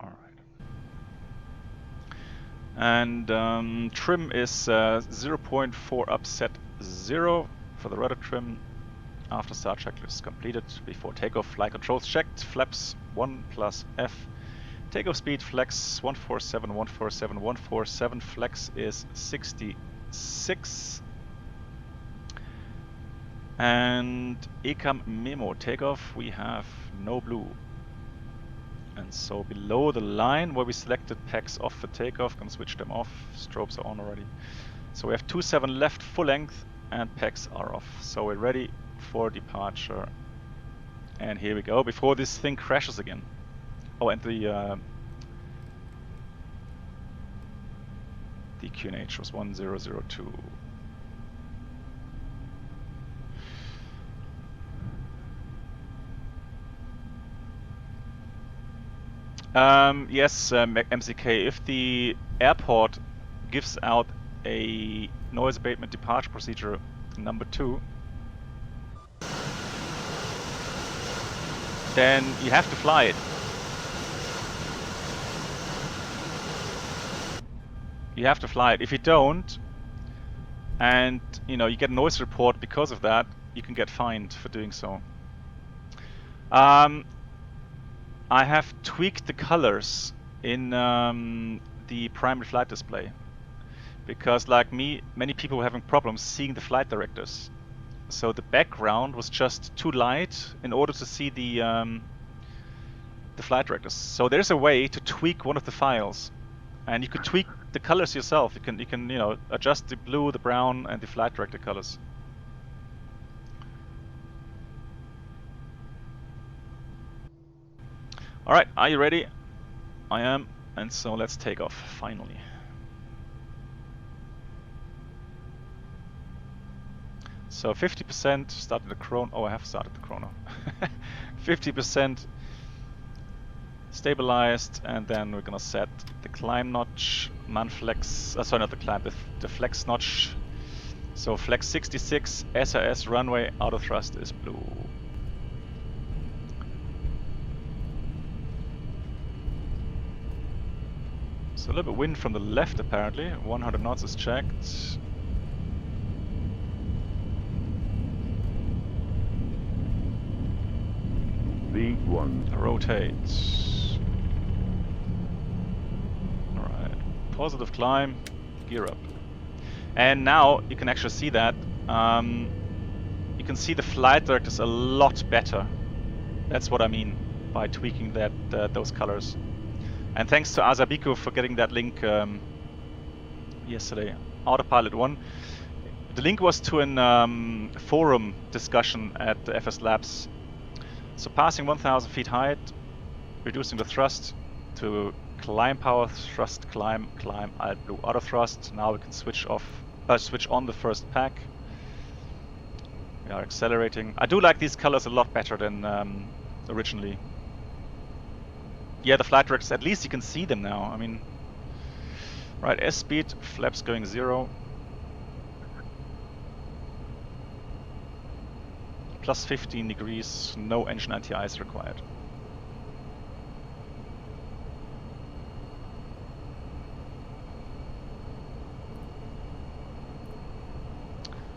Alright. And trim is 0.4 up set 0 for the rudder trim. After start checklist completed. Before takeoff, flight controls checked. Flaps 1 plus F. Takeoff speed flex 147, 147, 147. Flex is 66. And ECAM memo takeoff, we have no blue. And so below the line where we selected packs off for takeoff, gonna switch them off. Strobes are on already. So we have 27 left full length and packs are off. So we're ready for departure. And here we go, before this thing crashes again. Oh, and the QNH was 1002. Yes, MCK, if the airport gives out a noise abatement departure procedure number 2, then you have to fly it. You have to fly it. If you don't, and you know you get a noise report because of that, you can get fined for doing so. I have tweaked the colors in the primary flight display because, like me, many people were having problems seeing the flight directives. So the background was just too light in order to see the flight directives. So there's a way to tweak one of the files, and you could tweak the colors yourself. You can you know adjust the blue, the brown, and the flight directive colors. Alright, are you ready? I am, and so let's take off, finally. So 50% started the chrono. Oh, I have started the chrono. 50% stabilized, and then we're gonna set the climb notch, man flex, sorry, not the climb, the flex notch. So flex 66, SRS runway, auto thrust is blue. So a little bit wind from the left apparently. 100 knots is checked. V1. Rotate. Alright. Positive climb. Gear up. And now you can actually see that. You can see the flight directives a lot better. That's what I mean by tweaking that those colors. And thanks to Azabiku for getting that link yesterday. Autopilot 1. The link was to an forum discussion at the FSLabs. So passing 1,000 feet height, reducing the thrust to climb power, thrust, climb, alt blue, auto thrust. Now we can switch on the first pack. We are accelerating. I do like these colors a lot better than originally. Yeah, the flight directors, at least you can see them now. I mean, right, S speed, flaps going 0. Plus 15 degrees, no engine anti-ice required.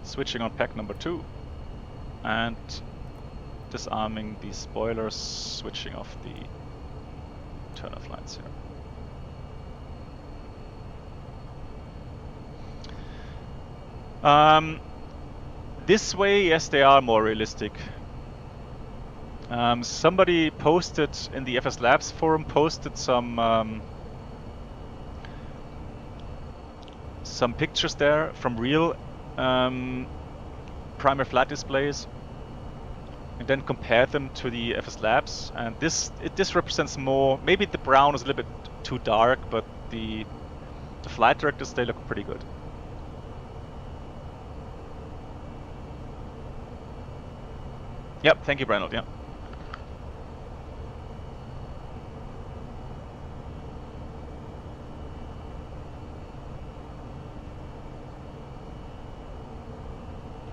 Switching on pack number 2 and disarming the spoilers, switching off the turn-off lights here. This way, yes, they are more realistic. Somebody posted in the FSLabs forum, posted some pictures there from real primary flight displays, and then compared them to the FSLabs. And this represents more. Maybe the brown is a little bit too dark, but the flight directives, they look pretty good. Yep, thank you, Brenold. Yeah.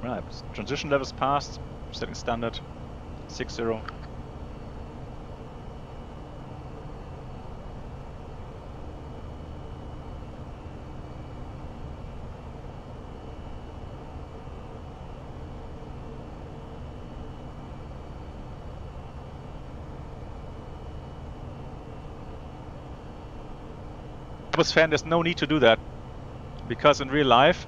Right, transition levels passed. Setting standard 60. was fan, there's no need to do that, because in real life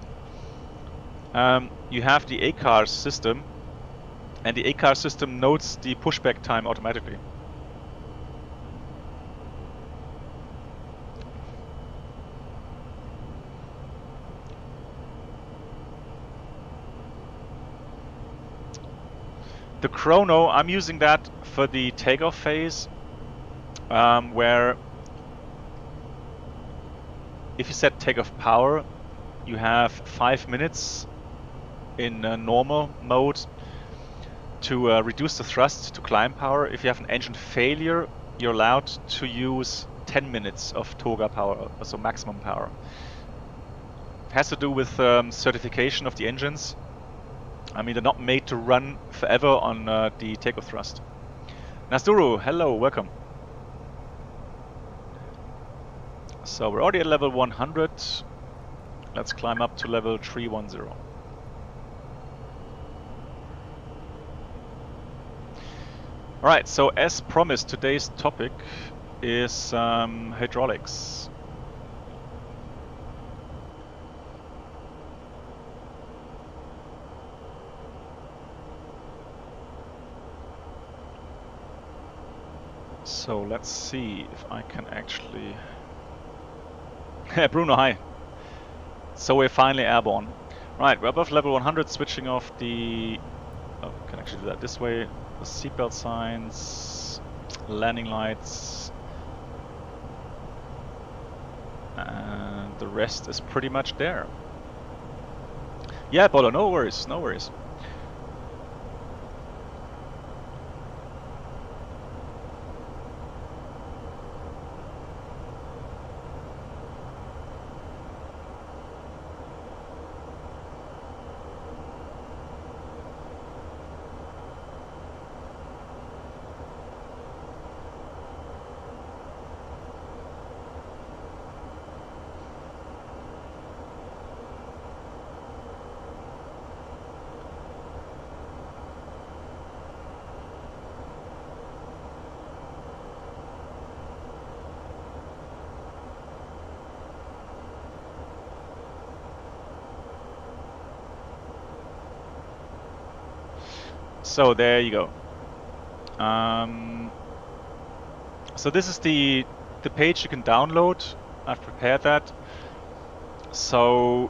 you have the ACAR system, and the ACAR system notes the pushback time automatically. The chrono, I'm using that for the takeoff phase, where if you set takeoff power, you have 5 minutes in normal mode to reduce the thrust to climb power. If you have an engine failure, you're allowed to use 10 minutes of TOGA power, so maximum power. It has to do with certification of the engines. I mean, they're not made to run forever on the takeoff thrust. Nasduru, hello, welcome. So we're already at level 100. Let's climb up to level 310. Alright, so as promised, today's topic is hydraulics. So let's see if I can actually... Bruno, hi. So we're finally airborne. Right, we're above level 100, switching off the... Oh, we can actually do that this way. The seatbelt signs, landing lights, and the rest is pretty much there. Yeah, Bolo, no worries, no worries. So there you go. So this is the page you can download. I've prepared that. So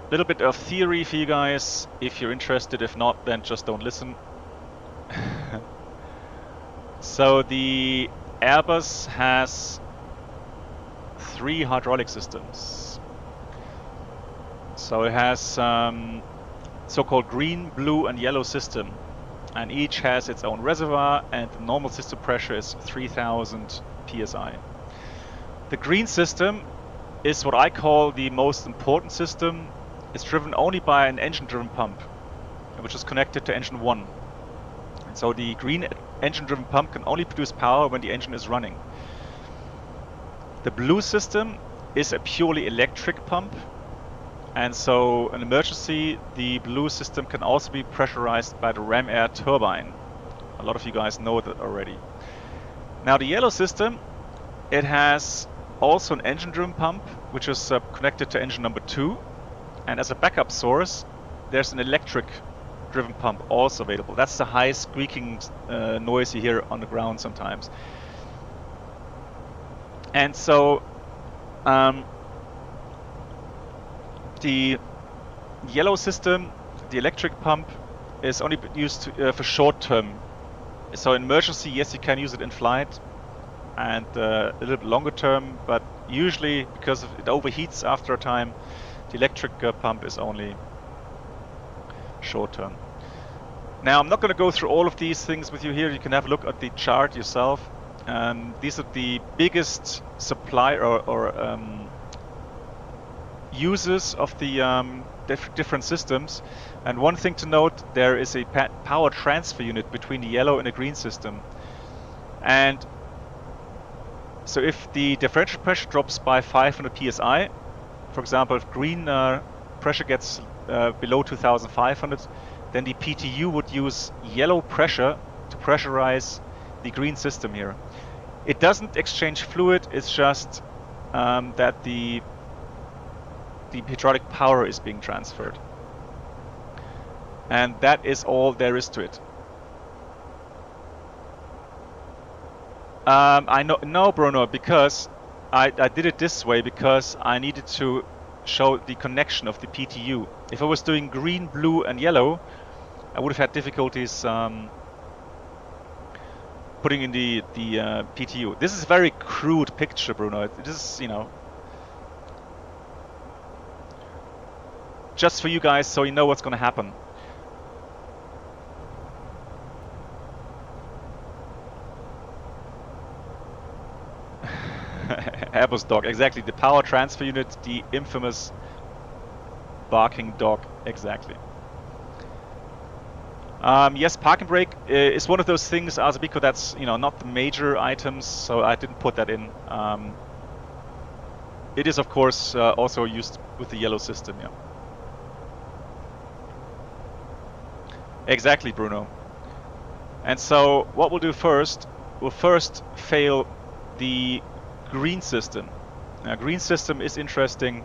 a little bit of theory for you guys if you're interested. If not, then just don't listen. So the Airbus has 3 hydraulic systems. So it has so-called green, blue and yellow system. And each has its own reservoir, and the normal system pressure is 3000 psi. The green system is what I call the most important system. It's driven only by an engine-driven pump, which is connected to engine 1. And so the green engine-driven pump can only produce power when the engine is running. The blue system is a purely electric pump. And so, in emergency, the blue system can also be pressurized by the ram air turbine. A lot of you guys know that already. Now, the yellow system, it has also an engine-driven pump, which is connected to engine number 2. And as a backup source, there's an electric-driven pump also available. That's the high squeaking noise you hear on the ground sometimes. And so, the yellow system, the electric pump, is only used for short term. So in emergency, yes, you can use it in flight, and a little bit longer term, but usually because it overheats after a time, the electric pump is only short term. Now, I'm not going to go through all of these things with you here. You can have a look at the chart yourself. These are the biggest supply or uses of the different systems. And one thing to note, there is a power transfer unit between the yellow and the green system. And so if the differential pressure drops by 500 psi, for example, if green pressure gets below 2500, then the PTU would use yellow pressure to pressurize the green system here. It doesn't exchange fluid, it's just that the hydraulic power is being transferred. And that is all there is to it. I know, no, Bruno, because I did it this way because I needed to show the connection of the PTU. If I was doing green, blue, and yellow, I would have had difficulties putting in the PTU. This is a very crude picture, Bruno. This is, you know, just for you guys so you know what's going to happen. Airbus dog, exactly. The power transfer unit, the infamous barking dog, exactly. Yes, park and brake is one of those things, Azabico, that's, you know, not the major items, so I didn't put that in. It is, of course, also used with the yellow system, yeah. Exactly, Bruno. And so what we'll do first, we'll first fail the green system. Now, green system is interesting.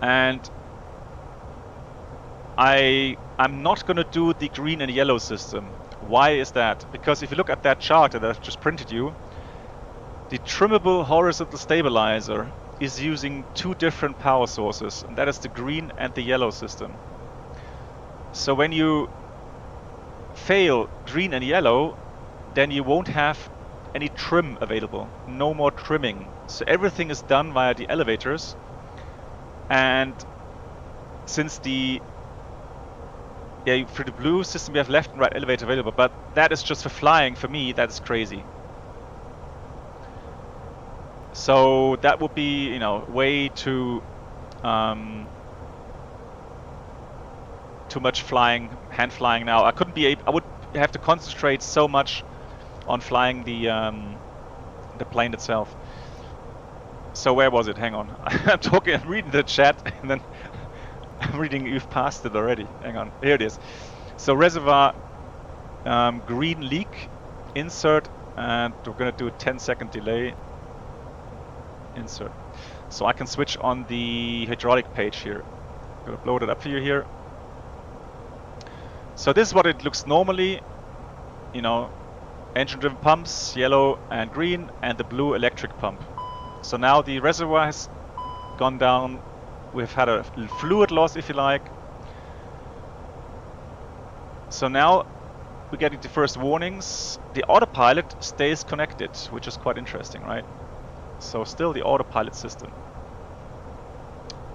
And I'm not going to do the green and yellow system. Why is that? Because if you look at that chart that I've just printed you, the trimmable horizontal stabilizer is using two different power sources, and that is the green and the yellow system. So when you fail green and yellow, then you won't have any trim available, no more trimming. So everything is done via the elevators, and since for the blue system we have left and right elevator available, but that is just for flying. For me, that is crazy. So that would be, you know, way too much flying, hand flying now. I couldn't be able, I would have to concentrate so much on flying the plane itself. So where was it? Hang on. I'm reading the chat, and then I'm reading you've passed it already. Hang on. Here it is. So reservoir green leak, insert, and we're going to do a 10-second delay. Insert. So I can switch on the hydraulic page here. I'm going to load it up for you here. So this is what it looks normally. You know, engine-driven pumps, yellow and green, and the blue electric pump. So now the reservoir has gone down. We've had a fluid loss, if you like. So now we're getting the first warnings. The autopilot stays connected, which is quite interesting, right? So still the autopilot system.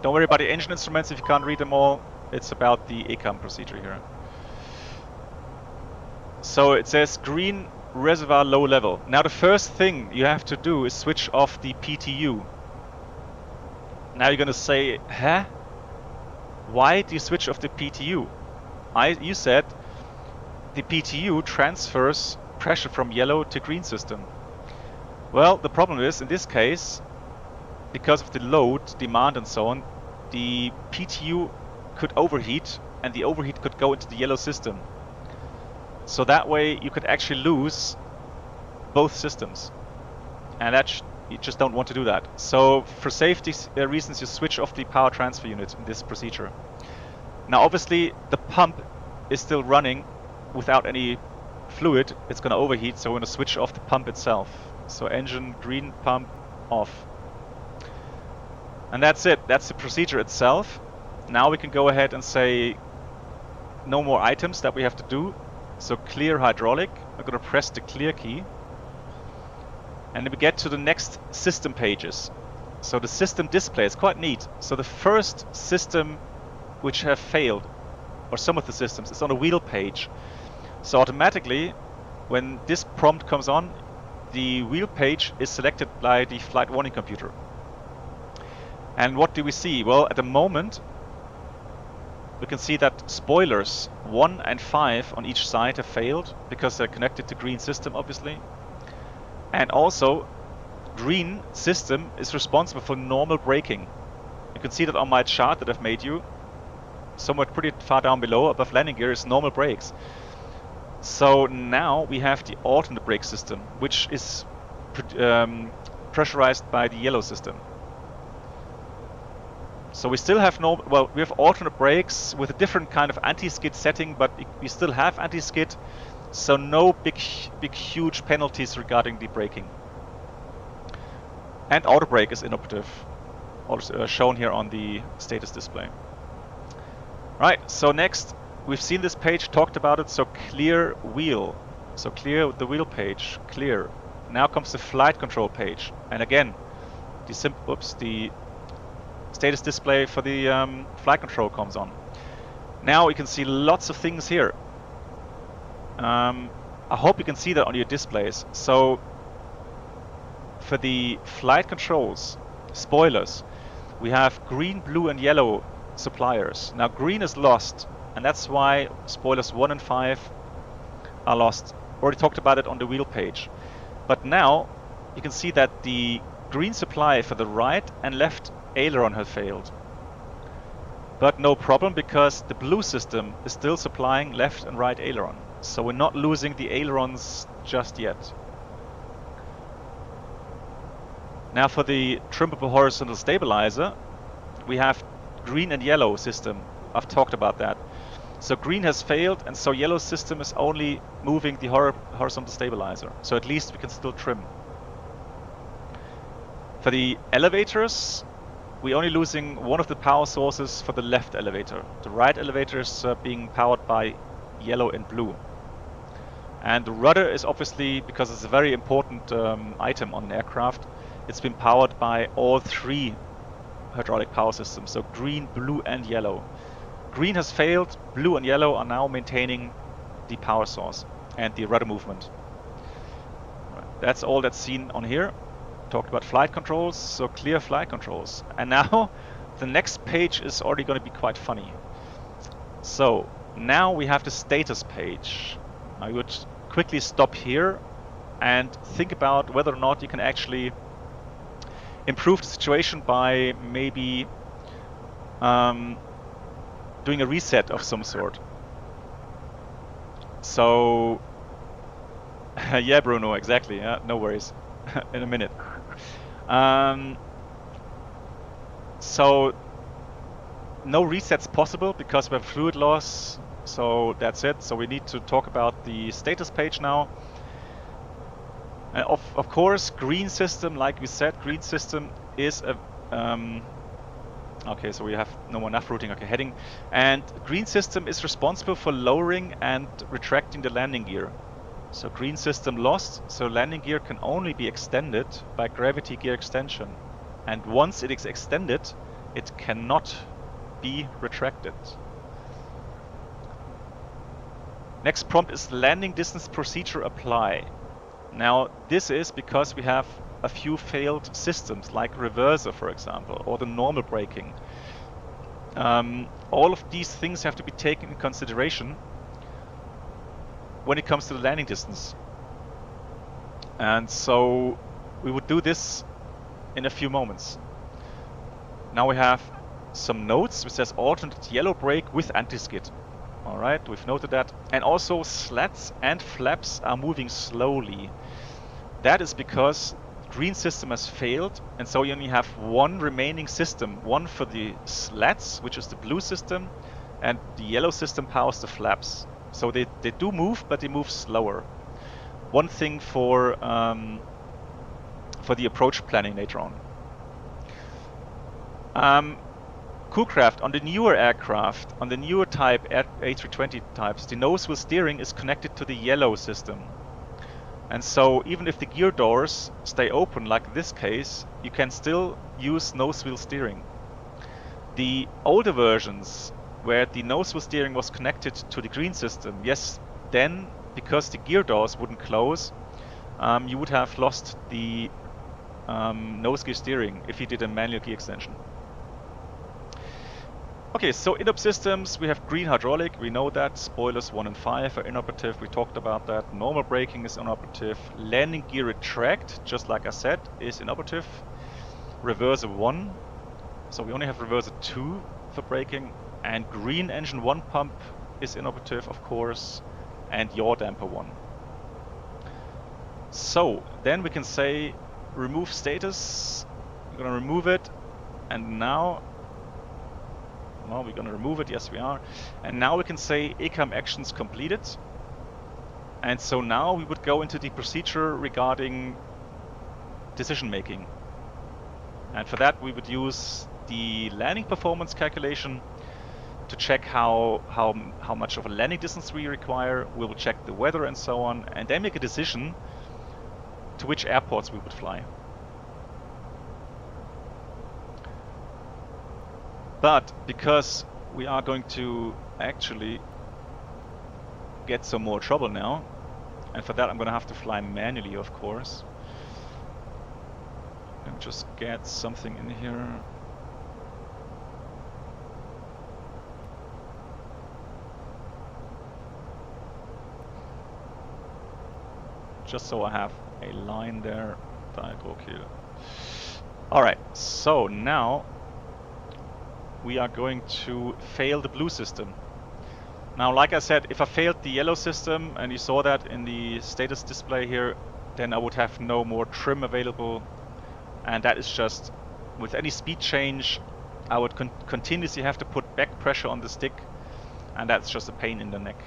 Don't worry about the engine instruments if you can't read them all. It's about the ECAM procedure here. So it says green reservoir low level. Now the first thing you have to do is switch off the PTU. Now you're gonna say, huh? Why do you switch off the PTU? You said the PTU transfers pressure from yellow to green system. Well, the problem is, in this case, because of the load, demand and so on, the PTU could overheat, and the overheat could go into the yellow system. So that way you could actually lose both systems. And that you just don't want to do that. So for safety reasons, you switch off the power transfer unit in this procedure. Now obviously the pump is still running without any fluid. It's going to overheat, so we're going to switch off the pump itself. So engine green, pump off. And that's it. That's the procedure itself. Now we can go ahead and say no more items that we have to do. So clear hydraulic. I'm going to press the clear key. And then we get to the next system pages. So the system display is quite neat. So the first system which have failed, or some of the systems, is on a wheel page. So automatically, when this prompt comes on, the wheel page is selected by the flight warning computer. And what do we see? Well, at the moment, we can see that spoilers 1 and 5 on each side have failed because they're connected to green system, obviously. And also, green system is responsible for normal braking. You can see that on my chart that I've made you. Somewhere pretty far down below, above landing gear, is normal brakes. So now we have the alternate brake system, which is pressurized by the yellow system. So we still have we have alternate brakes with a different kind of anti-skid setting, but we still have anti-skid, so no big huge penalties regarding the braking. And auto brake is inoperative, also shown here on the status display. Right, so next, we've seen this page, talked about it, so clear wheel. So clear the wheel page, clear. Now comes the flight control page. And again, the status display for the flight control comes on. Now you can see lots of things here. I hope you can see that on your displays. So for the flight controls, spoilers, we have green, blue and yellow suppliers. Now green is lost, and that's why spoilers 1 and 5 are lost. Already talked about it on the wheel page. But now you can see that the green supply for the right and left aileron has failed. But no problem, because the blue system is still supplying left and right aileron. So we're not losing the ailerons just yet. Now for the trimmable horizontal stabilizer, we have green and yellow system. I've talked about that. So green has failed, and so yellow system is only moving the horizontal stabilizer. So at least we can still trim. For the elevators, we're only losing one of the power sources for the left elevator. The right elevator is being powered by yellow and blue. And the rudder is obviously, because it's a very important item on an aircraft, it's been powered by all 3 hydraulic power systems, so green, blue and yellow. Green has failed, blue and yellow are now maintaining the power source and the rudder movement. Right. That's all that's seen on here. Talked about flight controls, so clear flight controls. And now the next page is already going to be quite funny. So now we have the status page. I would quickly stop here and think about whether or not you can actually improve the situation by maybe doing a reset of some sort. So yeah, Bruno, exactly. Yeah, no worries. In a minute. So no resets possible because we have fluid loss. So that's it. So we need to talk about the status page now. And of course, green system, like we said, green system is a okay, so we have no more enough routing. Okay, heading. And green system is responsible for lowering and retracting the landing gear. So green system lost, so landing gear can only be extended by gravity gear extension. And once it is extended, it cannot be retracted. Next prompt is landing distance procedure apply. Now this is because we have a few failed systems like reverser, for example, or the normal braking. All of these things have to be taken in consideration when it comes to the landing distance. And so we would do this in a few moments. Now we have some notes which says alternate yellow brake with anti-skid. Alright, we've noted that. And also slats and flaps are moving slowly. That is because green system has failed, and so you only have one remaining system. One for the slats, which is the blue system, and the yellow system powers the flaps. So they do move, but they move slower. One thing for the approach planning later on. Coolcraft, on the newer aircraft, on the newer type A320 types, the nose wheel steering is connected to the yellow system. And so even if the gear doors stay open, like this case, you can still use nose wheel steering. The older versions, where the nose wheel steering was connected to the green system, yes, then because the gear doors wouldn't close, you would have lost the nose gear steering if you did a manual key extension. Okay, so inop systems, we have green hydraulic, we know that. Spoilers 1 and 5 are inoperative, we talked about that. Normal braking is inoperative. Landing gear retract, just like I said, is inoperative. Reverser 1, so we only have reverser 2 for braking. And green engine 1 pump is inoperative, of course. and yaw damper 1. So then we can say remove status. We're gonna remove it, and now, well, we're gonna remove it. Yes, we are. And now we can say ECAM actions completed. And so now we would go into the procedure regarding decision making. And for that we would use the landing performance calculation to check how much of a landing distance we require. We will check the weather and so on, and then make a decision to which airports we would fly. But because we are going to actually get some more trouble now, and for that I'm going to have to fly manually, of course. Let me just get something in here. Just so I have a line there. Okay. Alright, so now we are going to fail the blue system. Now, like I said, if I failed the yellow system, and you saw that in the status display here, then I would have no more trim available. And that is just, with any speed change, I would continuously have to put back pressure on the stick. And that's just a pain in the neck.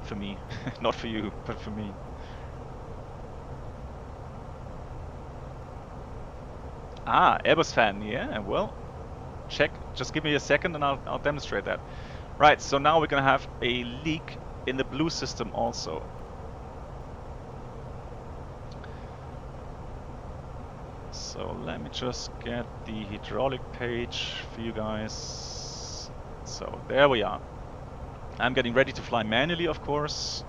For me. Not for you, but for me. Ah, Airbus fan, yeah, well, check, just give me a second and I'll demonstrate that. Right, so now we're gonna have a leak in the blue system also. So let me just get the hydraulic page for you guys. So there we are. I'm getting ready to fly manually, of course.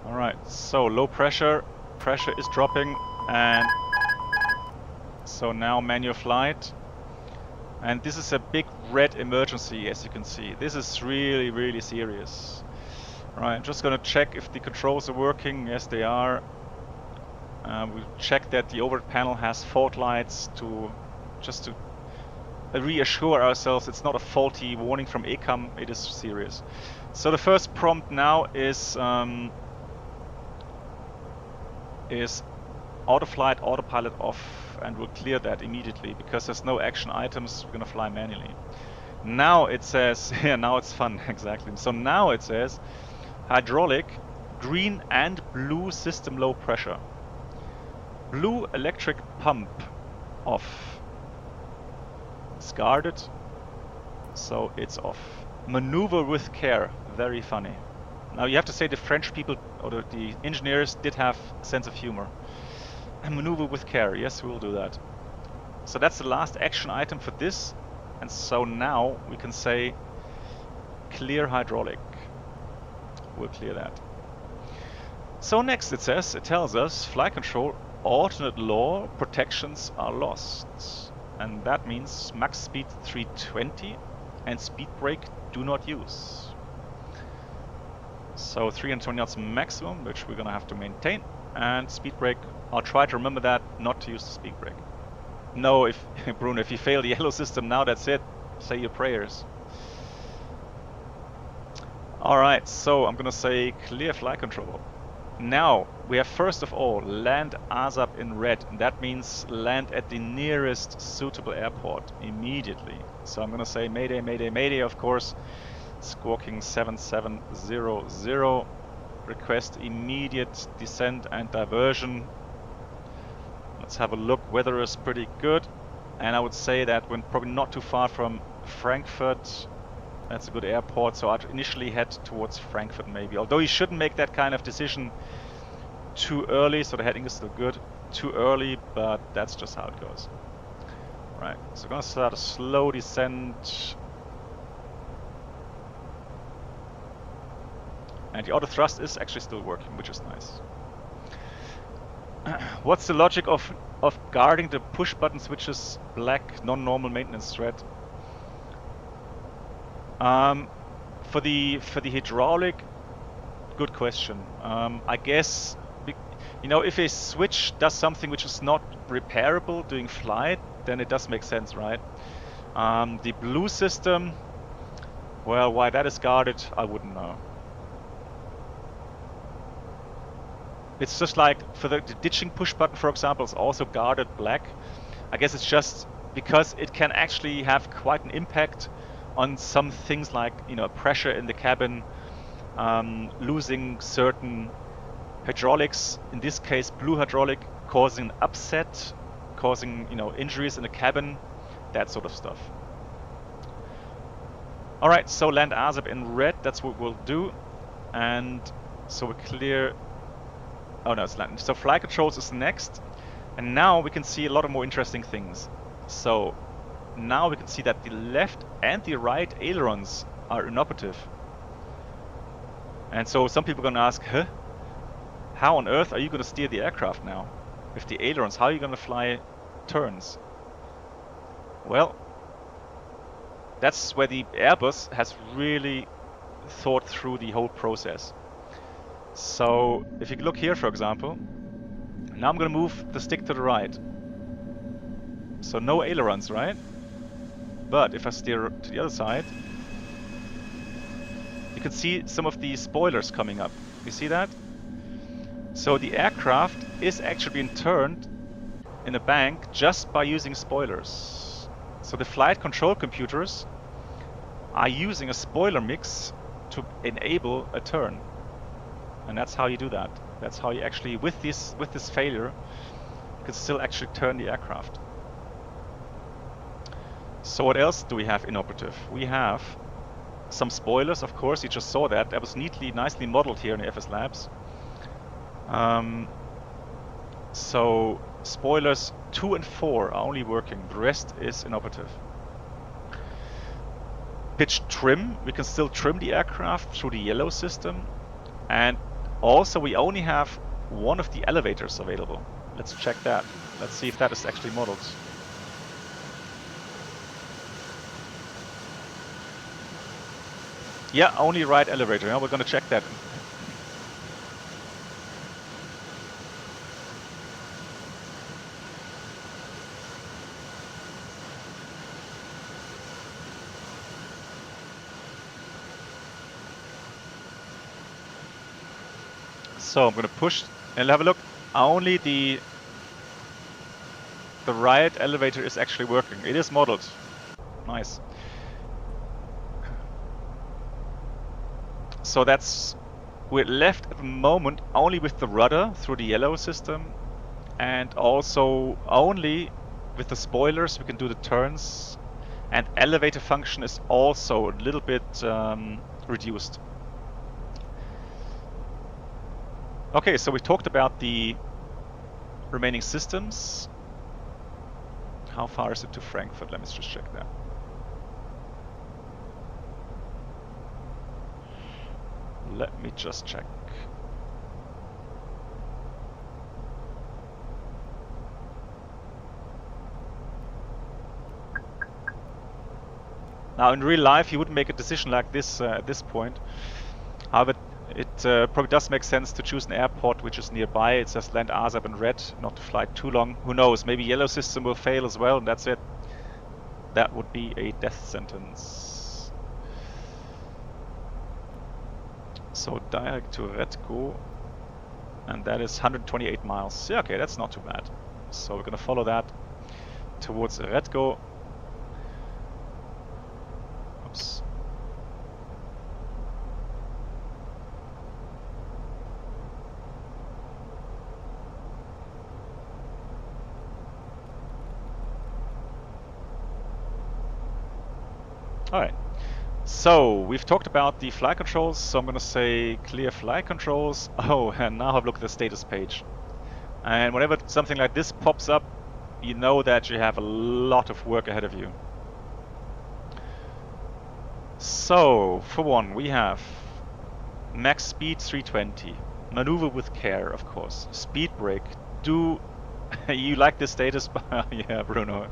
Alright, so low pressure is dropping, and so now manual flight. And this is a big red emergency, as you can see. This is really, really serious. Right, I'm just gonna check if the controls are working. Yes, they are. We'll check that the overhead panel has fault lights just to reassure ourselves it's not a faulty warning from ECAM, it is serious. So the first prompt now is autoflight, autopilot off, and we'll clear that immediately because there's no action items. We're gonna fly manually. Now it says, yeah, now it's fun, exactly. So now it says hydraulic, green and blue system low pressure. Blue electric pump off. It's guarded, so it's off. Maneuver with care, very funny. Now you have to say the French people, or the engineers, did have a sense of humor. And maneuver with care, yes, we'll do that. So that's the last action item for this. And so now we can say clear hydraulic. We'll clear that. So next it tells us flight control, alternate law, protections are lost. And that means max speed 320 and speed brake do not use. So 320 knots maximum, which we're gonna have to maintain, and speed brake, I'll try to remember that, not to use the speed brake. No, if Bruno, if you fail the yellow system now, that's it. Say your prayers. Alright, so I'm gonna say clear flight control. Now, we have first of all land ASAP in red. That means land at the nearest suitable airport immediately. So I'm gonna say mayday, mayday, mayday, of course. Squawking 7700. Request immediate descent and diversion. Let's have a look. Weather is pretty good. And I would say that we're probably not too far from Frankfurt. That's a good airport, so I'd initially head towards Frankfurt maybe. Although you shouldn't make that kind of decision too early, so the heading is still good. Too early, but that's just how it goes. Right, so we're gonna start a slow descent. And the auto thrust is actually still working, which is nice. What's the logic of guarding the push button switches black non-normal maintenance thread? For the hydraulic, good question. I guess You know, if a switch does something which is not repairable during flight, then it does make sense, right? The blue system, well, why that is guarded, I wouldn't know. It's just like for the ditching push button, for example, is also guarded black. I guess it's just because it can actually have quite an impact on some things like, you know, pressure in the cabin, losing certain hydraulics, in this case blue hydraulic, causing an upset, causing, you know, injuries in the cabin, that sort of stuff. Alright, so land ASAP in red, that's what we'll do. And so we're clear. Oh no, it's landing. So flight controls is next. And now we can see a lot of more interesting things. So now we can see that the left and the right ailerons are inoperative. And so some people are going to ask, huh? How on earth are you going to steer the aircraft now? With the ailerons, how are you going to fly turns? Well, that's where the Airbus has really thought through the whole process. So if you look here, for example, now I'm going to move the stick to the right. So no ailerons, right? But if I steer to the other side, you can see some of the spoilers coming up. You see that? So the aircraft is actually being turned in a bank just by using spoilers. So the flight control computers are using a spoiler mix to enable a turn. And that's how you do that. That's how you actually, with this failure, you can still actually turn the aircraft. So what else do we have inoperative? We have some spoilers, of course. You just saw that. That was nicely modeled here in the FSLabs. So spoilers 2 and 4 are only working. The rest is inoperative. Pitch trim. We can still trim the aircraft through the yellow system. And also we only have one of the elevators available. Let's check that. Let's see if that is actually modeled. Yeah, only right elevator. Yeah, we're gonna check that. So I'm gonna push and have a look. Only the right elevator is actually working. It is modeled. Nice. So we're left at the moment only with the rudder through the yellow system, and also only with the spoilers we can do the turns, and elevator function is also a little bit reduced. Okay, so we talked about the remaining systems. How far is it to Frankfurt? Let me just check that. Let me just check. Now in real life you wouldn't make a decision like this at this point. However, it probably does make sense to choose an airport which is nearby. It says land ASAP in red, not to fly too long. Who knows, maybe yellow system will fail as well and that's it. That would be a death sentence. So direct to red go, and that is 128 miles. Yeah, okay, that's not too bad. So we're gonna follow that towards red go. Oops. Alright, so we've talked about the flight controls, so I'm gonna say clear flight controls. Oh, and now have a look at the status page. And whenever something like this pops up, you know that you have a lot of work ahead of you. So, for one, we have max speed 320, maneuver with care, of course, speed brake, do... you like this status? Yeah, Bruno.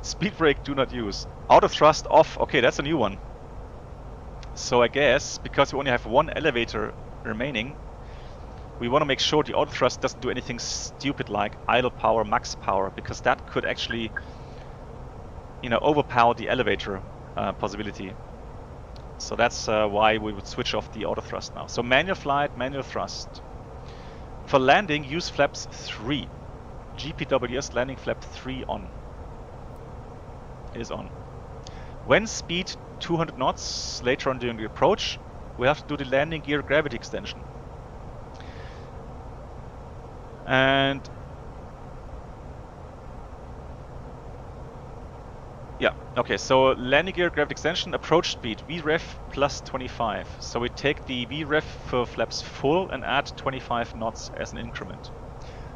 Speed brake do not use. Auto thrust off. Okay, that's a new one. So I guess because we only have one elevator remaining, we want to make sure the auto thrust doesn't do anything stupid like idle power, max power, because that could actually, you know, overpower the elevator possibility. So that's why we would switch off the auto thrust now. So manual flight, manual thrust. For landing, use flaps 3. GPWS landing flap 3 on. Is on. When speed 200 knots later on during the approach, we have to do the landing gear gravity extension. And yeah, okay, so landing gear gravity extension, approach speed, VREF plus 25. So we take the VREF for flaps full and add 25 knots as an increment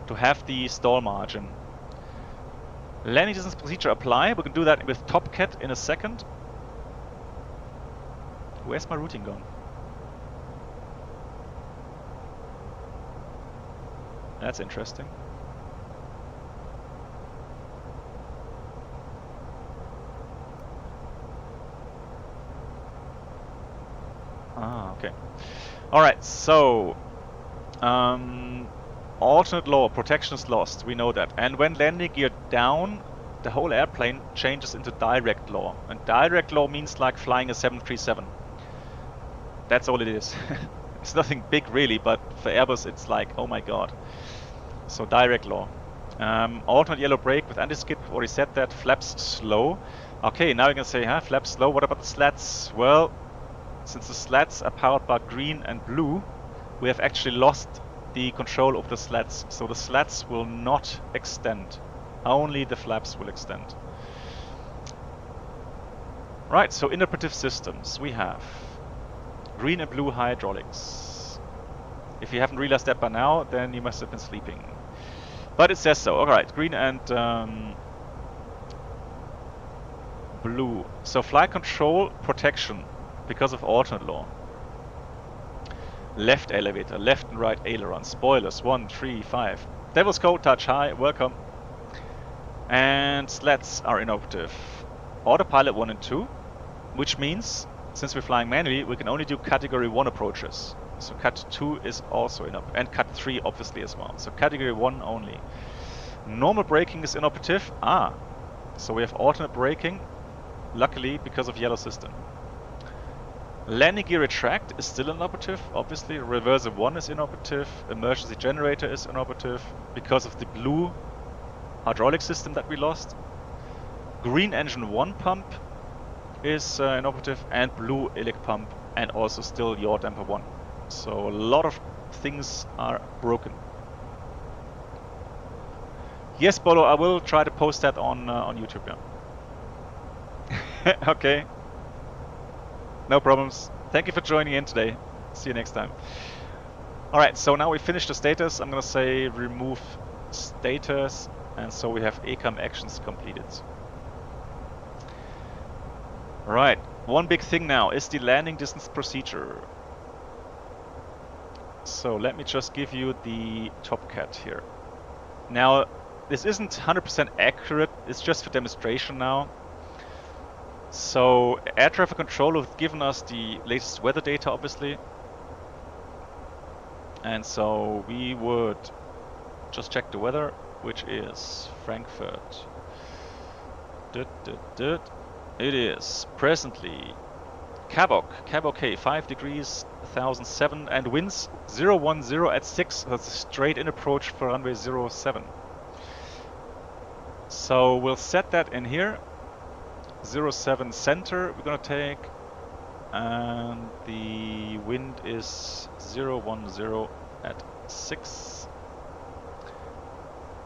to have the stall margin. Landing distance procedure apply, we can do that with TopCat in a second. Where's my routing gone? That's interesting. Ah, okay. Alright, so alternate law, protection is lost, we know that. And when landing gear down, the whole airplane changes into direct law. And direct law means like flying a 737. That's all it is. It's nothing big really, but for Airbus it's like, oh my god. So direct law. Alternate yellow brake with anti-skid, already said that. Flaps slow. Okay, now you can say, huh, flaps slow, what about the slats? Well, since the slats are powered by green and blue, we have actually lost the control of the slats. So the slats will not extend. Only the flaps will extend. Right, so inoperative systems we have green and blue hydraulics. If you haven't realized that by now, then you must have been sleeping. But it says so. Alright, green and blue. So flight control protection because of alternate law. Left elevator, left and right aileron, spoilers 1, 3, 5. Devil's Code, touch high, welcome. And slats are inoperative. Autopilot 1 and 2, which means since we're flying manually, we can only do category 1 approaches. So cat 2 is also inoperative, and cat 3 obviously as well. So category 1 only. Normal braking is inoperative. Ah, so we have alternate braking, luckily because of yellow system. Landing gear retract is still inoperative, obviously. Reverser 1 is inoperative. Emergency generator is inoperative because of the blue hydraulic system that we lost. Green engine 1 pump is inoperative, and blue ilic pump, and also still yaw damper 1. So a lot of things are broken. Yes, Bolo, I will try to post that on YouTube. Yeah. Okay. No problems. Thank you for joining in today. See you next time. Alright, so now we finished the status. I'm gonna say remove status, and so we have ACAM actions completed. Right, one big thing now is the landing distance procedure. So let me just give you the TopCat here. Now, this isn't 100% accurate, it's just for demonstration now. So air traffic control have given us the latest weather data, obviously. And so we would just check the weather, which is Frankfurt. It is presently Cabok, Cabok 5 degrees, 1007, and winds 010 at 6. That's a straight in approach for runway 07. So we'll set that in here. 07 center we're gonna take, and the wind is 010 at 6.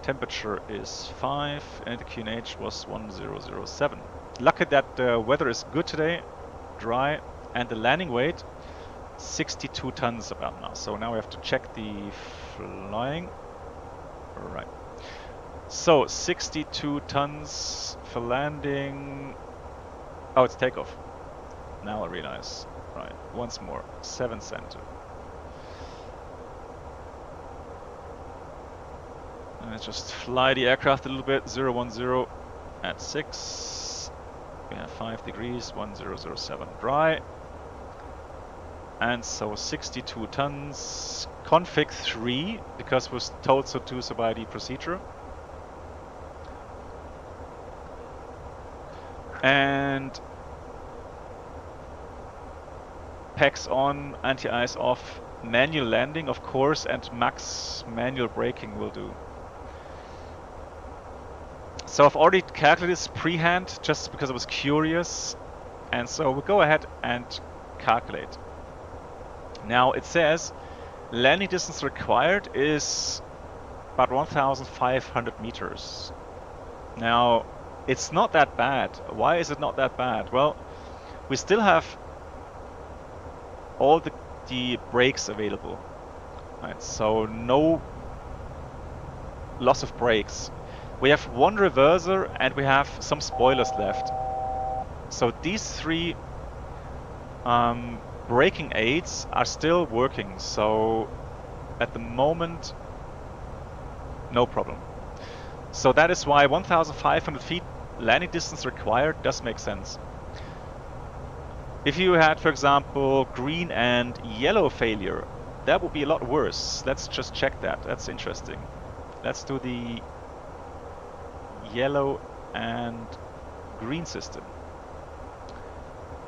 Temperature is 5, and the QNH was 1007. Lucky that the weather is good today, dry, and the landing weight 62 tons about now. So now we have to check the flying. Right. So 62 tons for landing. Oh, it's takeoff. Now I realize. Right. Once more. 7 center. And let's just fly the aircraft a little bit. 010 at 6. We have 5 degrees. 1007 dry. And so 62 tons. config 3 because we're told so to so by the procedure. And PAX on, anti-ice off, manual landing of course, and max manual braking will do. So I've already calculated this pre-hand just because I was curious, and so we'll go ahead and calculate. Now it says landing distance required is about 1,500 meters. Now it's not that bad. Why is it not that bad? Well, we still have all the brakes available, right? So no loss of brakes. We have one reverser and we have some spoilers left. So these three braking aids are still working. So at the moment, no problem. So that is why 1,500 feet landing distance required does make sense. If you had, for example, green and yellow failure, that would be a lot worse. Let's just check that. That's interesting. Let's do the yellow and green system.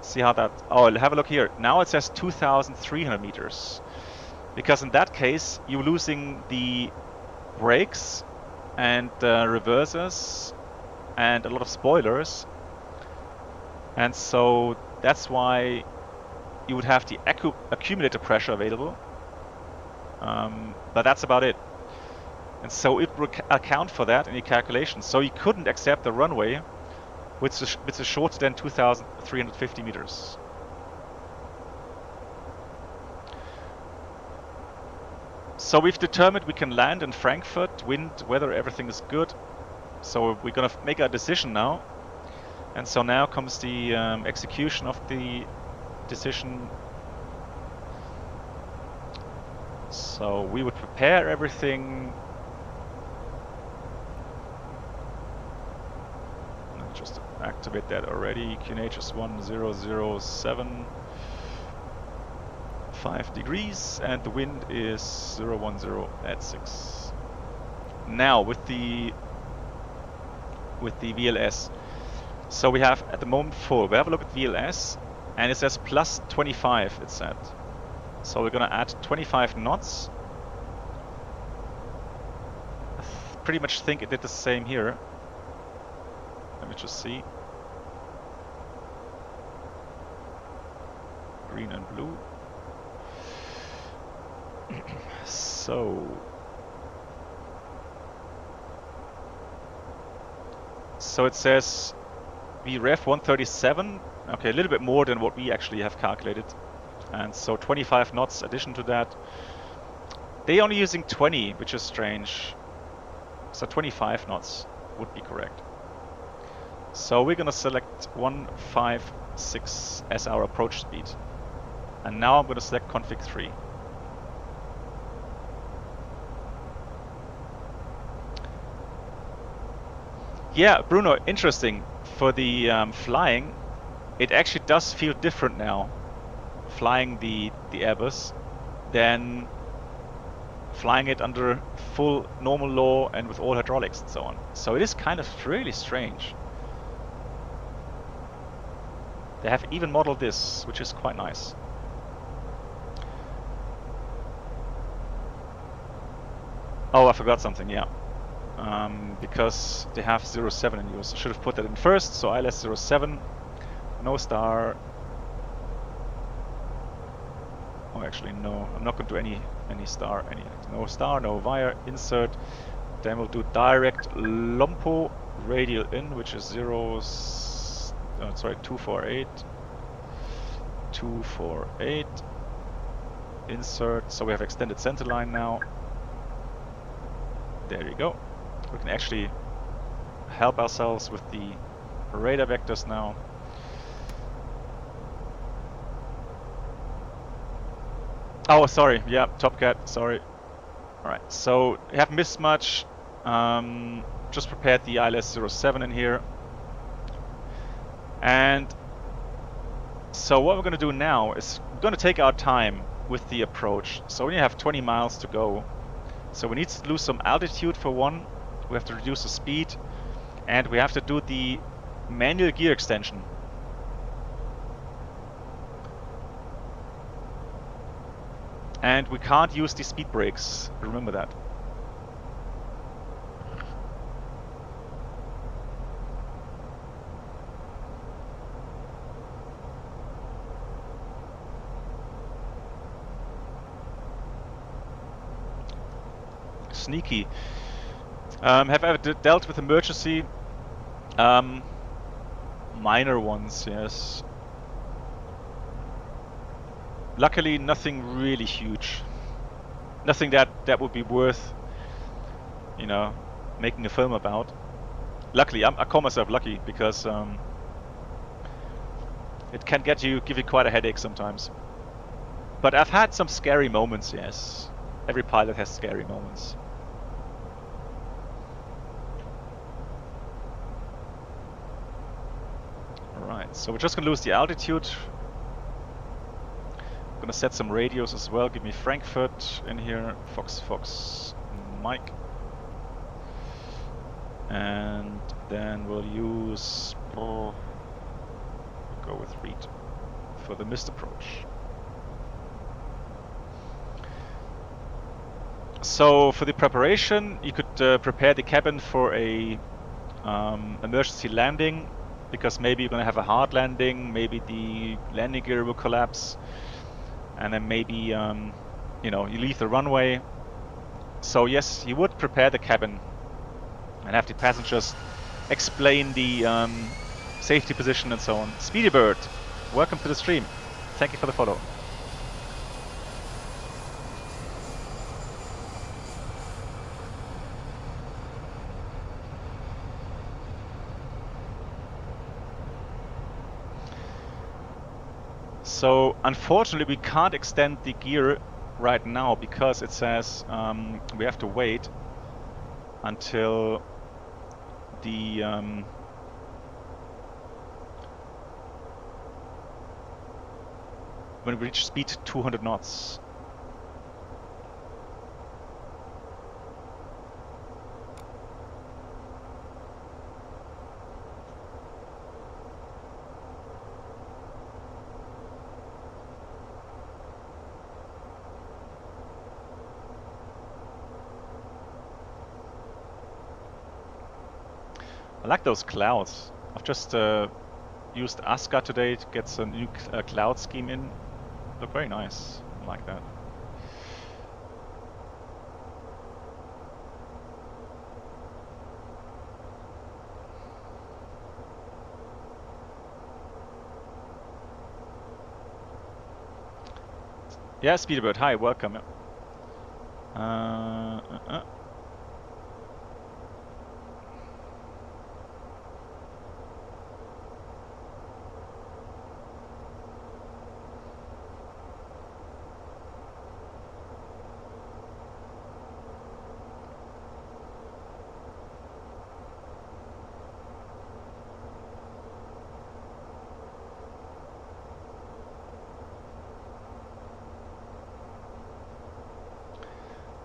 See how that... Oh, have a look here. Now it says 2,300 meters. Because in that case, you're losing the brakes and reversers and a lot of spoilers. And so that's why you would have the accumulator pressure available. But that's about it. And so it will account for that in your calculations. So you couldn't accept the runway which is shorter than 2,350 meters. So we've determined we can land in Frankfurt, wind, weather, everything is good. So we're gonna make a decision now. And so now comes the execution of the decision. So we would prepare everything. Just activate that already. QNH 1007, 5 degrees, and the wind is 010 at 6. Now with the VLS. So we have at the moment full. We have a look at VLS, and it says plus 25. It's at. So we're gonna add 25 knots. I pretty much think it did the same here. Let me just see. Green and blue. So it says VREF 137. Okay, a little bit more than what we actually have calculated. And so 25 knots addition to that. They're only using 20, which is strange. So 25 knots would be correct. So we're gonna select 156 as our approach speed. And now I'm gonna select config 3. Yeah, Bruno, interesting. For the flying, it actually does feel different now, flying the Airbus, than flying it under full normal law and with all hydraulics and so on. So it is kind of really strange. They have even modeled this, which is quite nice. Oh, I forgot something, yeah. Because they have 07 in use. I should have put that in first, so ILS 07, no star. Oh, actually, no, I'm not going to do any star, no star, no wire, insert. Then we'll do direct Lompo radial in, which is 248. 248. Insert, so we have extended center line now. There you go. We can actually help ourselves with the radar vectors now. Oh, sorry. Yeah, Top Cat. Sorry. All right. So we haven't missed much. Just prepared the ILS 07 in here. And so what we're going to do now is we're going to take our time. with the approach. So we only have 20 miles to go. So we need to lose some altitude for one. We have to reduce the speed, and we have to do the manual gear extension. And we can't use the speed brakes. Remember that. Sneaky. Have I ever dealt with emergency? Minor ones, yes. Luckily, nothing really huge. Nothing that would be worth, you know, making a film about. Luckily, I call myself lucky because it can give you quite a headache sometimes. But I've had some scary moments, yes. Every pilot has scary moments. Alright, so we're just gonna lose the altitude. I'm gonna set some radios as well. Give me Frankfurt in here, Fox, Mike. And then we'll use, go with Reed for the missed approach. So for the preparation, you could prepare the cabin for a emergency landing, because maybe you're going to have a hard landing, maybe the landing gear will collapse, and then maybe you know, you leave the runway. So yes, you would prepare the cabin and have the passengers explain the safety position and so on. Speedy Bird, welcome to the stream. Thank you for the follow. So unfortunately we can't extend the gear right now because it says we have to wait until the when we reach speed 200 knots. I like those clouds. I've just used ASCA today to get some new cloud scheme in. Look very nice. I like that. Yeah, Speederbird, hi, welcome.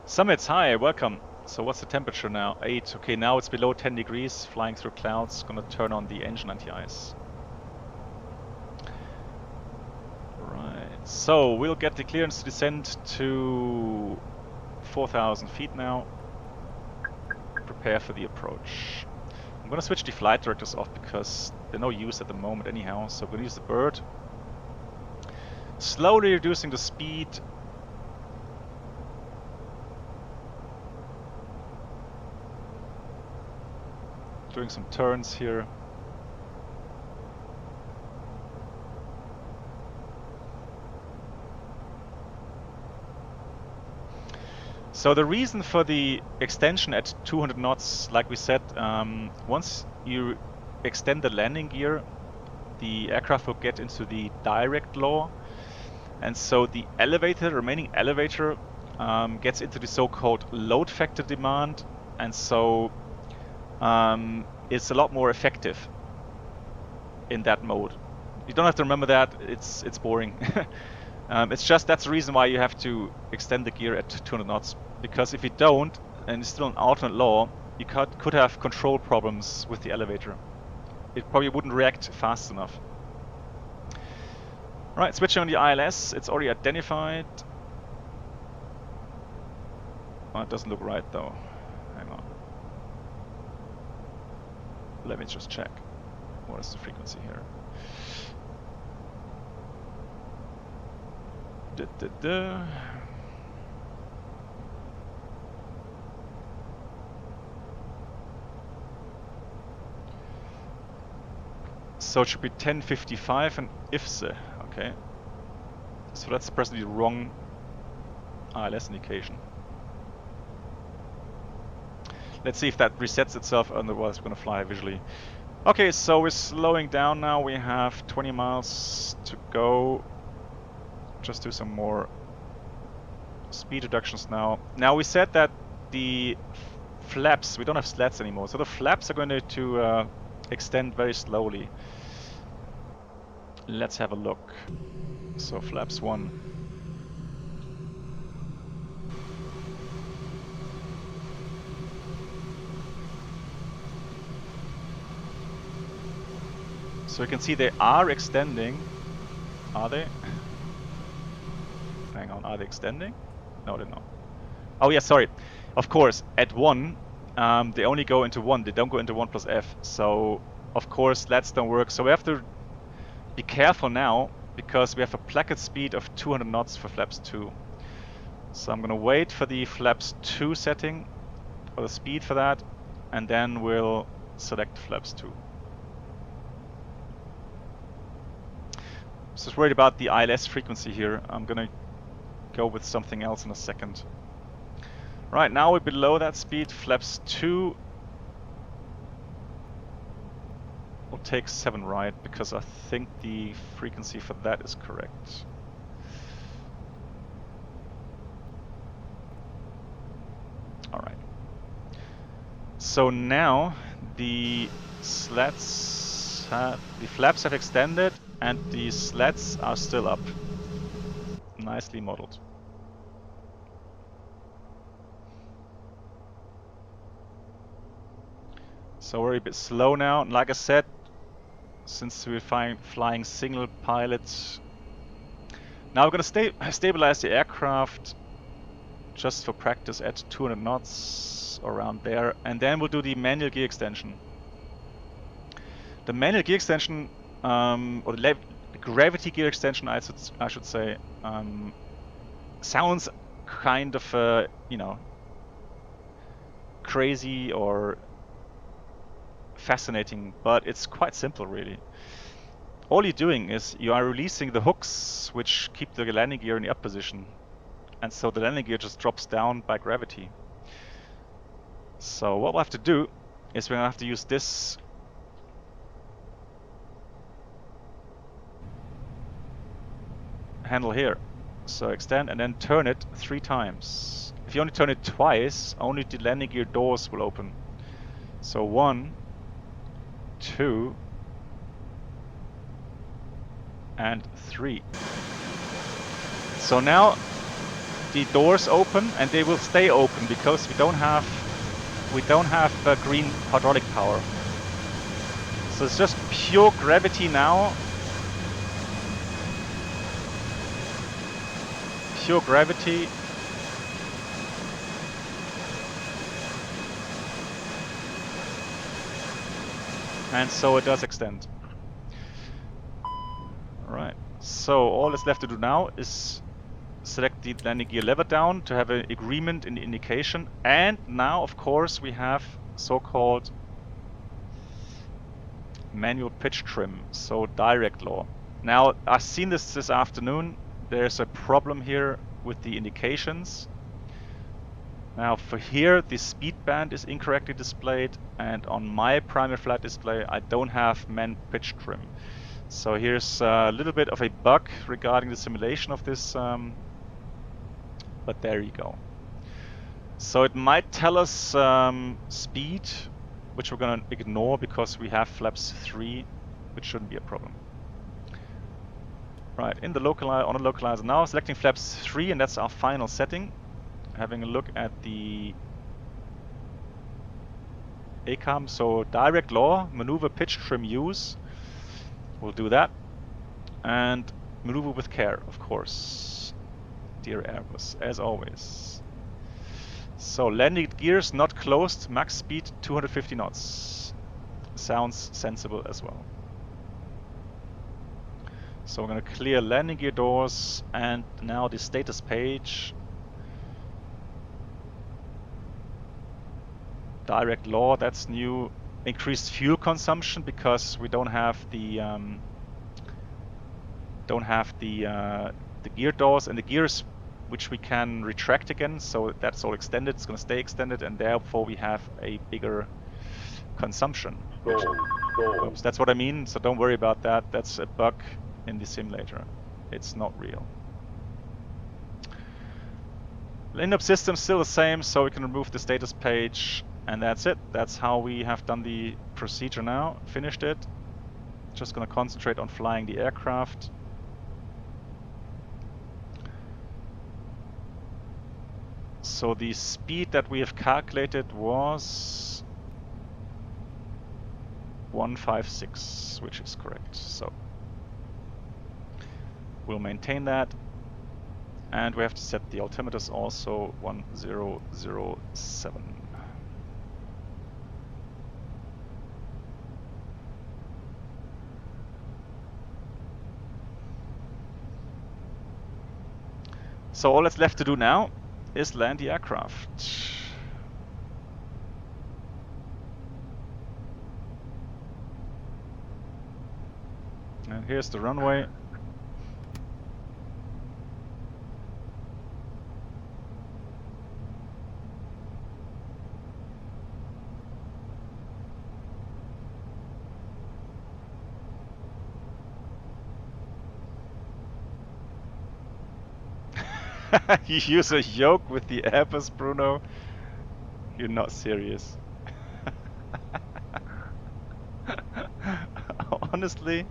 Summits, hi, welcome. So what's the temperature now? 8. Okay, now it's below 10 degrees, flying through clouds. Gonna turn on the engine anti-ice. Right, so we'll get the clearance to descend to 4,000 feet now. Prepare for the approach. I'm gonna switch the flight directors off because they're no use at the moment anyhow. So I'm gonna use the bird. Slowly reducing the speed. Doing some turns here. So the reason for the extension at 200 knots, like we said, once you extend the landing gear, the aircraft will get into the direct law, and so the elevator, remaining elevator, gets into the so-called load factor demand, and so it's a lot more effective in that mode. You don't have to remember that, it's boring. It's just that's the reason why you have to extend the gear at 200 knots, because if you don't, and it's still an alternate law, you could have control problems with the elevator. It probably wouldn't react fast enough. Right, switching on the ILS, it's already identified. Oh, it doesn't look right though. Hang on. Let me just check. What is the frequency here? So it should be 1055 and IFSE, okay. So that's presently the wrong ILS indication. Let's see if that resets itself, otherwise we're gonna fly visually. Okay, so we're slowing down now, we have 20 miles to go. Just do some more speed reductions now. Now we said that the flaps, we don't have slats anymore, so the flaps are going to extend very slowly. Let's have a look. So flaps 1. So you can see they are extending. Are they? Hang on, are they extending? No, they're not. Oh yeah, sorry. Of course, at 1, they only go into 1. They don't go into 1 plus F. So, of course, slats don't work. So we have to be careful now, because we have a placket speed of 200 knots for flaps 2. So I'm gonna wait for the flaps 2 setting, for the speed for that, and then we'll select flaps 2. Just worried about the ILS frequency here. I'm gonna go with something else in a second. Right, now we're below that speed. Flaps 2 will take 7 right, because I think the frequency for that is correct. Alright. So now the slats the flaps have extended and the slats are still up. Nicely modeled. So we're a bit slow now, and like I said, since we're flying single pilots, now we're gonna stabilize the aircraft just for practice at 200 knots, around there, and then we'll do the manual gear extension. The manual gear extension, or the gravity gear extension, I should say, sounds kind of, you know, crazy or fascinating, but it's quite simple really. All you're doing is you are releasing the hooks which keep the landing gear in the up position, and so the landing gear just drops down by gravity. So what we'll have to do is we're gonna have to use this handle here. So extend and then turn it 3 times. If you only turn it twice, only the landing gear doors will open. So 1, 2, and 3. So now the doors open, and they will stay open because we don't have green hydraulic power. So it's just pure gravity now. Pure gravity. And so it does extend. Alright, so all that's left to do now is select the landing gear lever down to have an agreement in the indication, and now of course we have so-called manual pitch trim, so direct law. Now I've seen this afternoon. There's a problem here with the indications. Now for here the speed band is incorrectly displayed, and on my primary flight display I don't have man pitch trim. So here's a little bit of a bug regarding the simulation of this, but there you go. So it might tell us speed, which we're gonna ignore because we have flaps 3, which shouldn't be a problem. Right, in the on the localizer now, selecting flaps 3, and that's our final setting. Having a look at the ACAM, so direct law, maneuver, pitch, trim, use. We'll do that. And maneuver with care, of course. Dear Airbus, as always. So landing gears not closed, max speed 250 knots. Sounds sensible as well. So we're going to clear landing gear doors, and now the status page. Direct law, that's new. Increased fuel consumption because we don't have the gear doors and the gears which we can retract again. So that's all extended. It's going to stay extended, and therefore we have a bigger consumption. Oops, that's what I mean. So don't worry about that. That's a bug in the simulator. It's not real. Lineup system still the same, so we can remove the status page, and that's it. That's how we have done the procedure now. Finished it. Just gonna concentrate on flying the aircraft. So the speed that we have calculated was 156, which is correct. So we'll maintain that. And we have to set the altimeters also 1007. So all that's left to do now is land the aircraft. And here's the runway. You use a yoke with the Airbus, Bruno? You're not serious. Honestly?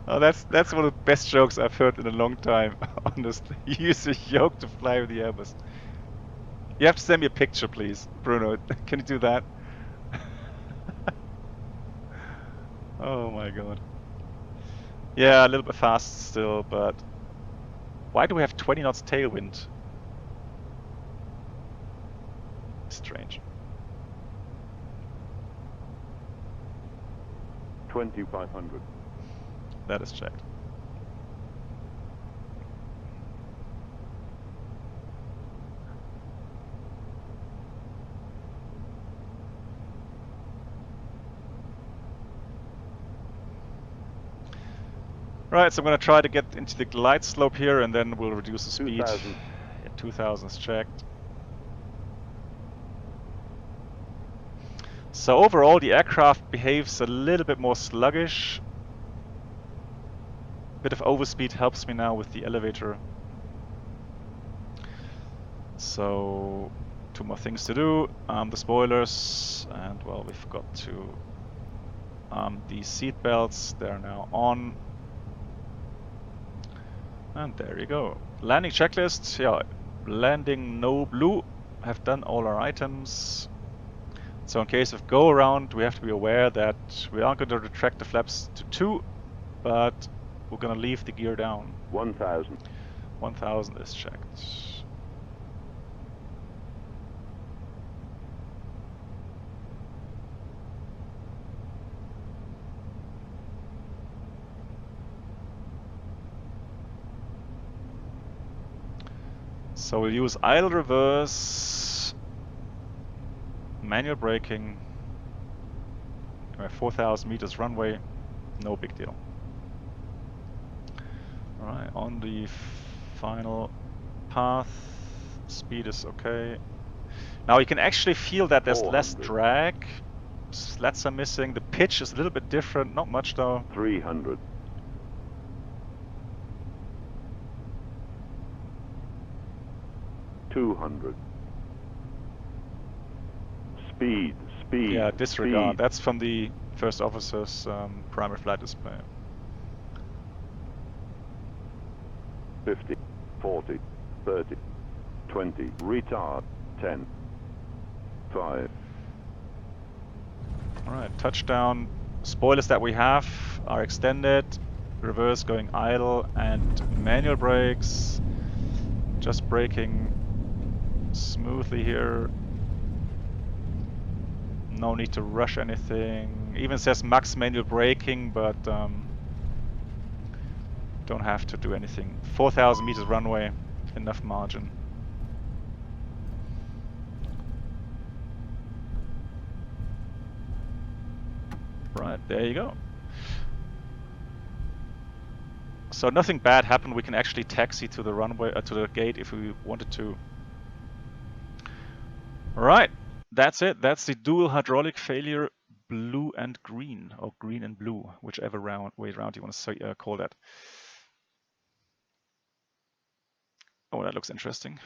Oh, that's one of the best jokes I've heard in a long time. Honestly, you use a yoke to fly with the Airbus. You have to send me a picture, please, Bruno. Can you do that? Oh my god. Yeah, a little bit fast still, but why do we have 20 knots tailwind? Strange. 2500. That is checked. Right, so I'm going to try to get into the glide slope here, and then we'll reduce the speed. 2000. Yeah, 2000 is checked. So overall, the aircraft behaves a little bit more sluggish. A bit of overspeed helps me now with the elevator. So, two more things to do. The spoilers, and well, we've got to the seat belts. They're now on. And there you go. Landing checklist. Yeah, landing no blue. Have done all our items. So in case of go around, we have to be aware that we aren't going to retract the flaps to 2, but we're going to leave the gear down. 1000. 1000 is checked. So we'll use idle reverse, manual braking. We have 4,000 meters runway, no big deal. Alright, on the final path, speed is okay. Now you can actually feel that there's less drag, slats are missing, the pitch is a little bit different, not much though. 300. 200. Speed. Yeah, disregard. Speed. That's from the First officer's primary flight display. 50, 40, 30, 20, retard, 10, 5. Alright, touchdown. Spoilers that we have are extended. Reverse going idle and manual brakes. Just braking smoothly here. No need to rush anything. Even says max manual braking, but don't have to do anything. 4,000 meters runway, enough margin. Right, there you go. So nothing bad happened. We can actually taxi to the runway, to the gate if we wanted to. Right, that's it. That's the dual hydraulic failure, blue and green, or green and blue, whichever way around you want to call that. Oh, that looks interesting.